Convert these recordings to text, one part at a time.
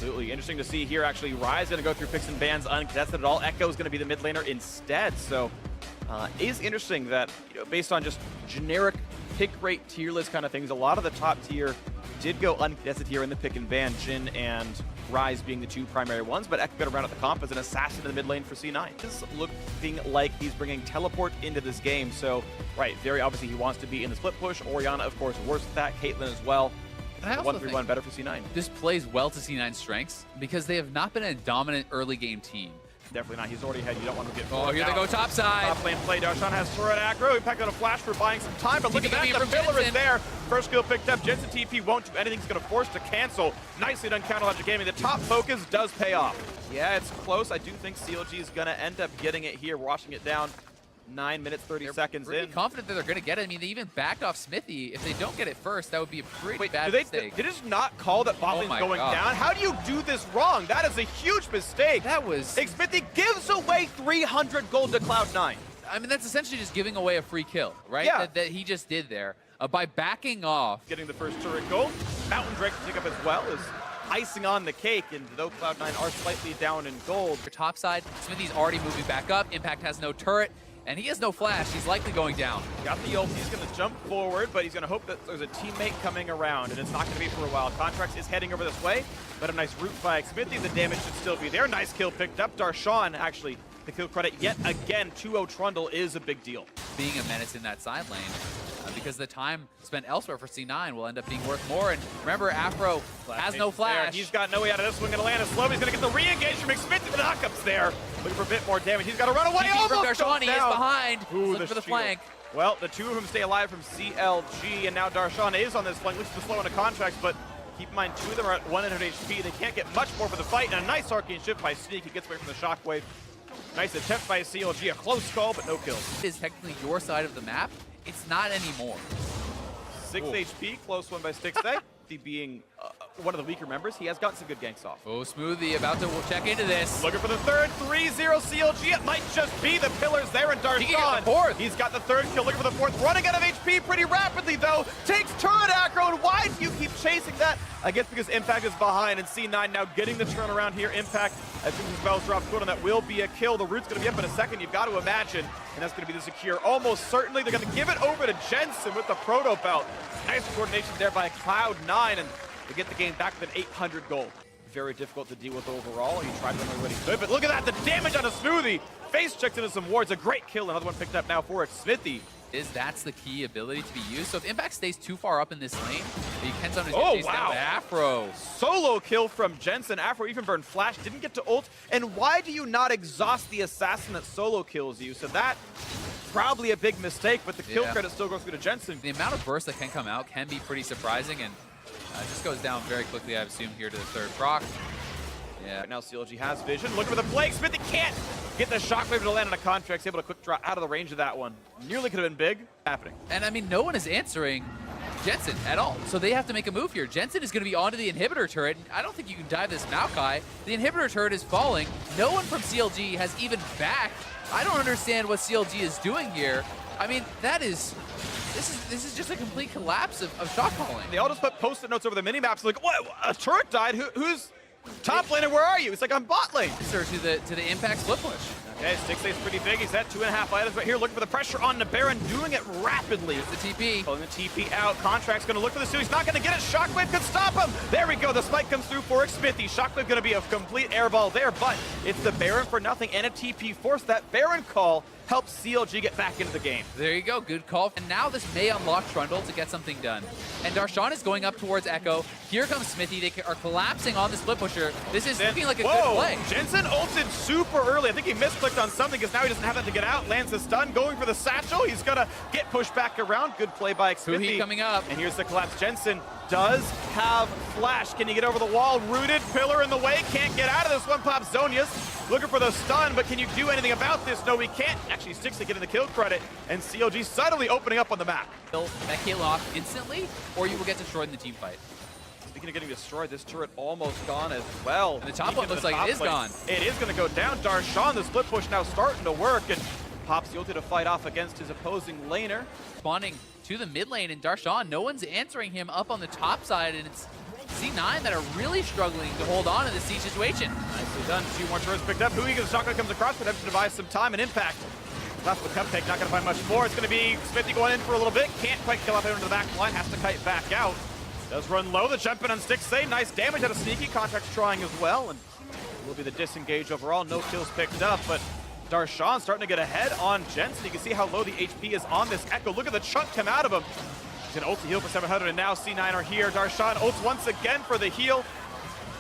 Absolutely. Interesting to see here, actually. Rise going to go through picks and bans uncontested at all. Ekko is going to be the mid laner instead. So it is interesting that, based on just generic pick rate tier list kind of things, a lot of the top tier did go uncontested here in the pick and ban, Jhin and Rise being the two primary ones, but Ekko got around at the comp as an assassin in the mid lane for C9. It's looking like he's bringing teleport into this game, so, right, very obviously he wants to be in the split push. Orianna, of course, worse with that. Caitlyn as well. And I also 1-3-1 better for C9. This plays well to C9's strengths because they have not been a dominant early game team. Definitely not. He's already ahead. You don't want to get Oh, here they go top side. Top lane play. Darshan has turret aggro. He packed on a flash for buying some time, but look at that. The pillar is there. First kill picked up. Jensen TP won't do anything. He's going to force to cancel. Nicely done counterlogic gaming. The top focus does pay off. Yeah, it's close. I do think CLG is going to end up getting it here, washing it down. 9 minutes, 30 seconds in. Confident that they're going to get it. I mean, they even backed off Smithy. If they don't get it first, that would be a pretty bad mistake. Did it just not call that bot lane's going down? How do you do this wrong? That is a huge mistake. That was... Smithy gives away 300 gold to Cloud9. I mean, that's essentially just giving away a free kill, right? Yeah. That he just did there by backing off. Getting the first turret gold. Mountain Drake to pick up as well is icing on the cake, and though Cloud9 are slightly down in gold. Your top side, Smithy's already moving back up. Impact has no turret. And he has no flash. He's likely going down. Got the ult. He's going to jump forward, but he's going to hope that there's a teammate coming around, and it's not going to be for a while. Contracts is heading over this way, but a nice root by Smithy. The damage should still be there. Nice kill picked up. Darshan, actually, the kill credit yet again. 2-0 Trundle is a big deal. Being a menace in that side lane, because the time spent elsewhere for C9 will end up being worth more. And remember, Afro has no flash. There. He's got no way out of this one. Going to land a slow. He's going to get the re-engage from Smithy. The knockup's there. Looking for a bit more damage. He's got to run away. From Darshan, he is behind. Ooh, looking for the flank. Well, the two of them stay alive from CLG, and now Darshan is on this flank. Looks to slow into contracts, but keep in mind, two of them are at 100 HP. They can't get much more for the fight, and a nice arcane shift by Sneak. He gets away from the shockwave. Nice attempt by CLG. A close call, but no kills. It is technically your side of the map. It's not anymore. 6 HP, close one by Stixay. Being one of the weaker members, he has gotten some good ganks off. Oh, Smoothie about to check into this. Looking for the third, 3-0 CLG. It might just be the pillars there, and Darshan. He's got the third kill, looking for the fourth. Running out of HP pretty rapidly, though. Takes turret aggro, and why do you keep chasing that? I guess because Impact is behind, and C9 now getting the turnaround here. Impact, as soon as spells drop good on that, will be a kill. The root's going to be up in a second, you've got to imagine, and that's going to be the secure. Almost certainly, they're going to give it over to Jensen with the proto belt. Nice coordination there by Cloud9, and they get the game back with an 800 gold. Very difficult to deal with overall. He tried to run what he could, but look at that, the damage on a Smoothie. Face checked into some wards, a great kill. Another one picked up now for it. Smithy. That's the key ability to be used. So if Impact stays too far up in this lane, he depends on his Afro. Solo kill from Jensen. Afro even burned flash, didn't get to ult. And why do you not exhaust the assassin that solo kills you? So that probably a big mistake, but the kill credit still goes through to Jensen. The amount of bursts that can come out can be pretty surprising, and it just goes down very quickly, I assume, here to the third proc. Yeah. Right now CLG has vision. Looking for the flank. Smithy can't get the shockwave to land on a contract. He's able to quick draw out of the range of that one. Nearly could have been big. Happening. And I mean, no one is answering Jensen at all. So they have to make a move here. Jensen is going to be onto the inhibitor turret. I don't think you can dive this Maokai. The inhibitor turret is falling. No one from CLG has even backed. I don't understand what CLG is doing here. I mean, this is just a complete collapse of shot calling. They all just put post-it notes over the mini-maps like, what? A turret died? Who's top laner? Where are you? It's like, I'm bot lane. Sir, to the Impact split push. Okay, Stixay's pretty big. He's at 2.5 items right here, looking for the pressure on the Baron, doing it rapidly. There's the TP. Pulling the TP out. Contract's going to look for the suit. He's not going to get it. Shockwave could stop him. There we go. The spike comes through for Smithy. Shockwave going to be a complete airball there, but it's the Baron for nothing and a TP force. That Baron call helps CLG get back into the game. There you go. Good call. And now this may unlock Trundle to get something done. And Darshan is going up towards Ekko. Here comes Smithy. They are collapsing on the split pusher. This is looking like a good play. Jensen ulted super early. I think he misclicked on something because now he doesn't have that to get out. Lands the stun, going for the satchel. He's going to get pushed back around. Good play by Smithy. coming up. And here's the collapse. Jensen does have flash. Can he get over the wall? Rooted, pillar in the way. Can't get out of this one. Pops Zonius. Looking for the stun, but can you do anything about this? No, we can't. Actually, Stixay getting the kill credit, and CLG suddenly opening up on the map. That kill off instantly, or you will get destroyed in the team fight. Speaking of getting destroyed, this turret almost gone as well. And the top one looks like it is gone. It is going to go down. Darshan, the split push now starting to work, and pops the ulti to fight off against his opposing laner. Spawning to the mid lane, and Darshan, no one's answering him up on the top side, and it's C9 that are really struggling to hold on in this siege situation. Nicely done. 2 more turrets picked up. Huiga, the shotgun comes across, but have to devise some time and impact. Left with Cupcake, not going to find much more. It's going to be Smithy going in for a little bit. Can't quite kill off into the back line. Has to kite back out. Does run low. The jump in on Stixay. Nice damage out of Sneaky. Contract's trying as well. And will be the disengage overall. No kills picked up, but Darshan starting to get ahead on Jensen. You can see how low the HP is on this Ekko. Look at the chunk come out of him. He's going to ult to heal for 700, and now C9 are here. Darshan ults once again for the heal.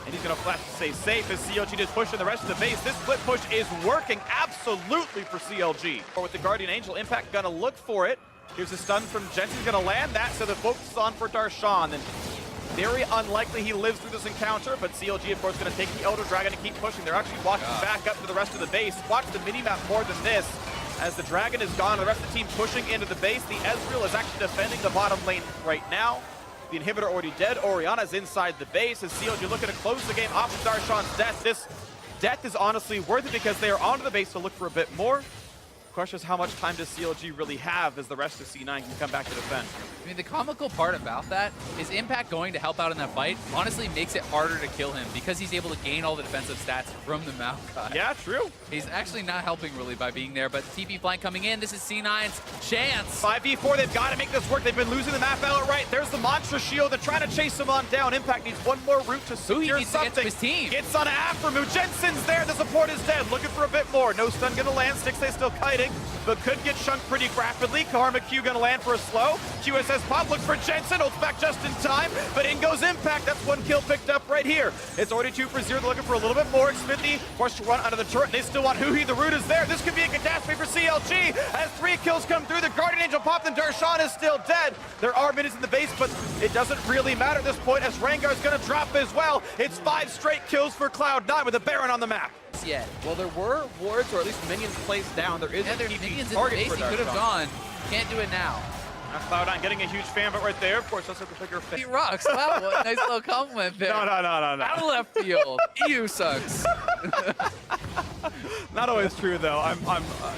And he's going to flash to stay safe as CLG just pushing the rest of the base. This split push is working absolutely for CLG. Or with the Guardian Angel, Impact going to look for it. Here's a stun from Jensen. He's going to land that, so the focus is on for Darshan. And very unlikely he lives through this encounter, but CLG, of course, going to take the Elder Dragon and keep pushing. They're actually walking back up to the rest of the base. Watch the minimap more than this. As the Dragon is gone, the rest of the team pushing into the base. The Ezreal is actually defending the bottom lane right now. The inhibitor already dead. Orianna's inside the base as CLG looking to close the game off of Darshan's death. This death is honestly worth it because they are onto the base to look for a bit more. Question is, how much time does CLG really have as the rest of C9 can come back to defend? I mean, the comical part about that is Impact going to help out in that fight honestly makes it harder to kill him because he's able to gain all the defensive stats from the Maokai. Yeah, true. He's actually not helping really by being there, but TP flank coming in. This is C9's chance. 5v4, they've got to make this work. They've been losing the map outright. There's the Monster Shield. They're trying to chase him on down. Impact needs one more route to secure something. His team. Gets on Aframu. Jensen's there. The support is dead. Looking for a bit more. No stun going to land. Stixay still kiting, but could get chunked pretty rapidly. Karma Q going to land for a slow. QSS Pop looks for Jensen. Ults back just in time, but in goes Impact. That's one kill picked up right here. It's already 2 for 0. They're looking for a little bit more. Smithy forced to run out of the turret. They still want Huhi. The root is there. This could be a catastrophe for CLG as 3 kills come through. The Guardian Angel popped and Darshan is still dead. There are minutes in the base, but it doesn't really matter at this point as Rengar's going to drop as well. It's 5 straight kills for Cloud9 with a Baron on the map. Yet. Well, there were wards or at least minions placed down. There is a there's TP minions in the target base. for He could have Darshan. gone. Can't do it now. Cloud9 getting a huge fan, but right there, of course, that's what the figure He rocks. Wow, what a nice little compliment there. No. Out of left field. EU sucks. Not always true, though.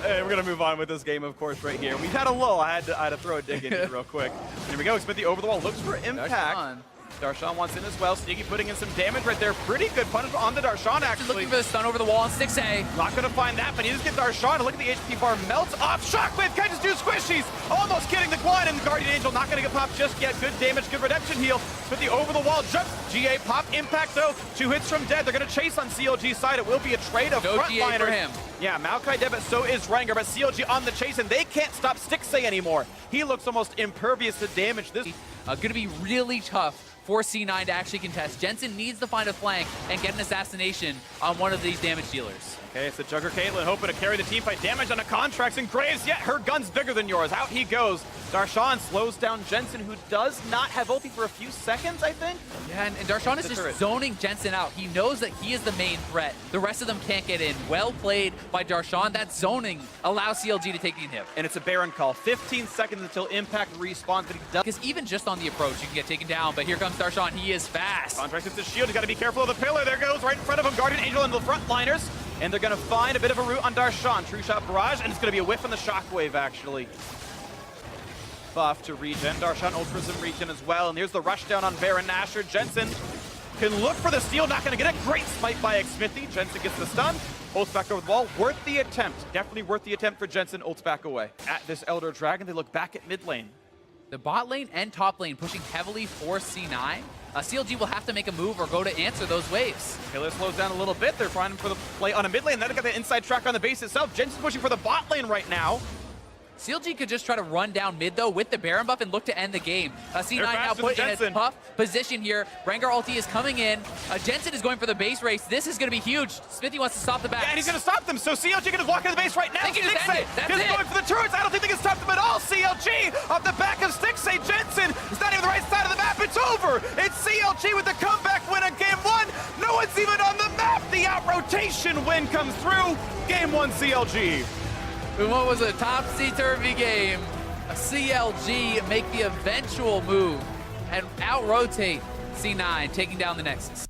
We're going to move on with this game, of course, right here. We had a lull. I had to throw a dig in here real quick. Here we go. Smithy over the wall. Looks for Impact. Darshan wants in as well. Sneaky putting in some damage right there. Pretty good punishment on the Darshan, actually. Looking for the stun over the wall on Stixay. Not going to find that, but he just gets Darshan. Look at the HP bar melts off. Shockwave can just do squishies. Almost getting the Guan, and the Guardian Angel not going to get popped just yet. Good damage, good redemption heal. With the over the wall jump. GA pop Impact, though. 2 hits from dead. They're going to chase on CLG's side. It will be a trade of no GA for frontliners. him. Yeah, Maokai dead, but so is Rengar. But CLG on the chase, and they can't stop Stixay anymore. He looks almost impervious to damage. This going to be really tough for C9 to actually contest. Jensen needs to find a flank and get an assassination on one of these damage dealers. Okay, it's the Jugger Caitlyn hoping to carry the team fight. Damage on the contracts, and Graves, yet her gun's bigger than yours. Out he goes. Darshan slows down Jensen, who does not have ulti for a few seconds, I think. Yeah, and Darshan is just zoning Jensen out. He knows that he is the main threat. The rest of them can't get in. Well played by Darshan. That zoning allows CLG to take the inhib. And it's a Baron call. 15 seconds until Impact respawns, but he does. Because even just on the approach, you can get taken down, but here comes Darshan. He is fast. Contract hits the shield. You got to be careful of the pillar. There goes right in front of him. Guardian Angel and the frontliners. And they're going to find a bit of a route on Darshan. True shot barrage, and it's going to be a whiff on the shockwave, actually. Buff to regen. Darshan ults for some regen as well. And here's the rush down on Baron Nashor. Jensen can look for the steal. Not going to get a great smite by Smithy. Jensen gets the stun. Ults back over the wall. Worth the attempt. Definitely worth the attempt for Jensen. Ults back away. At this Elder Dragon, they look back at mid lane. The bot lane and top lane pushing heavily for C9. CLG will have to make a move or go to answer those waves. Killer slows down a little bit. They're trying for the play on a mid lane. Then they got the inside track on the base itself. Jensen's pushing for the bot lane right now. CLG could just try to run down mid, though, with the Baron buff and look to end the game. C9 now put in a tough position here. Rengar ulti is coming in. Jensen is going for the base race. This is going to be huge. Smithy wants to stop the back. Yeah, and he's going to stop them. So CLG can just walk into the base right now. Stixay is going for the turrets. I don't think they can stop them at all. CLG off the back of Stixay. Jensen is not even the right side of the map. It's over. It's CLG with the comeback win on game 1. No one's even on the map. The out-rotation win comes through. Game 1 CLG. In what was a topsy-turvy game, CLG make the eventual move and out-rotate C9, taking down the Nexus.